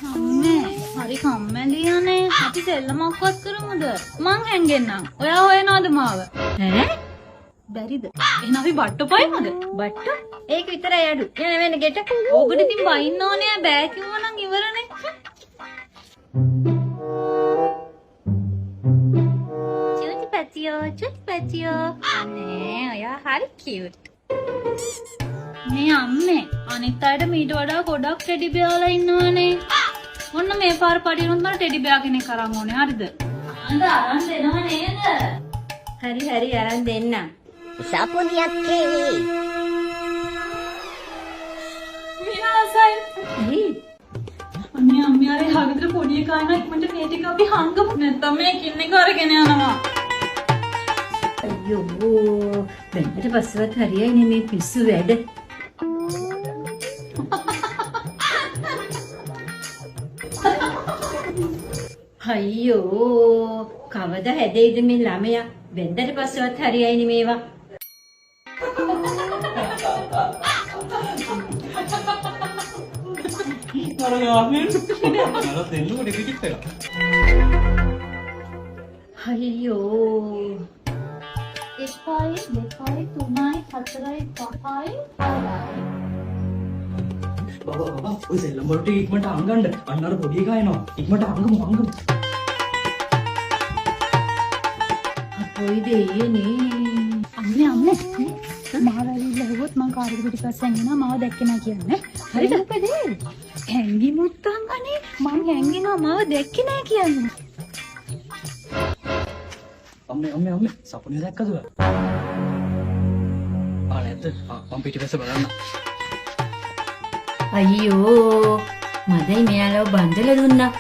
අම්මේ හරි කම්මැලියනේ. අපි සෙල්ලමක්වත් කරමුද? මං හැංගෙන්නම්. ඔයා හොයනවද මාව? ඈ බැරිද? එහෙනම් අපි බට්ටෝ පයින්ද? බට්ටු ඒක විතරයි අඩු. යන වෙන ගෙට. ඕකට ඉතින් බයින්න ඕනේ බෑ කිව්වනම් ඉවරනේ. චුටි පැතියෝ. අනේ ඔයා හරි කියුට්. මේ අම්මේ අනිත් අයට මීට වඩා ගොඩක් ටෙඩි බෙයාලා ඉන්නවනේ. ඔන්න මේ පාර පඩියනොත් මට ටෙඩි බෙයා කෙනෙක් අරන් ඕනේ. හරිද? අන්න අරන් දෙනව නේද? හරි අරන් දෙන්නම්. සපුනියක් කේ. විනාසයි. අනේ අම්මේ අර හගෙදර පොඩි එකා ඉන්න ඉක්මනට මේ ටික අපි හංගමු. නැත්තම් මේ කින්න එක අරගෙන යනවා. අයියෝ බෙන්ට පස්සවත් හරියයිනේ මේ පිස්සු වැඩ. අයියෝ කවදා හැදෙයිද මේ ළමයා? බෙන්දට පස්සවත් හරියයිනේ මේවා. අයියෝ 1යි 2යි 3යි 4යි 5යි බබා ඔය සෙල්ලම් වලට ඉක්මනට අංගන්න. අන්න අර පොඩි එකා එනවා. ඉක්මනට අංගමු. අපොයි දෙයනේ. අම්මේ මාරලි ලැබුවොත් මං කාර්යක පිටිපස්සෙන් එනවා මාව දැක්කේ නැහැ කියන්නේ. හරිද? මොකද? හැංගි මුත්තන් අනේ මං හැංගිනවා මාව දැක්කේ නැහැ කියන්නේ. අම්මේ සපුනිය දැක්කද? නැද්ද? මම පිටිපස්ස බලන්න. අයියෝ මදයි මෙයාලව බන්දලා දුන්නා.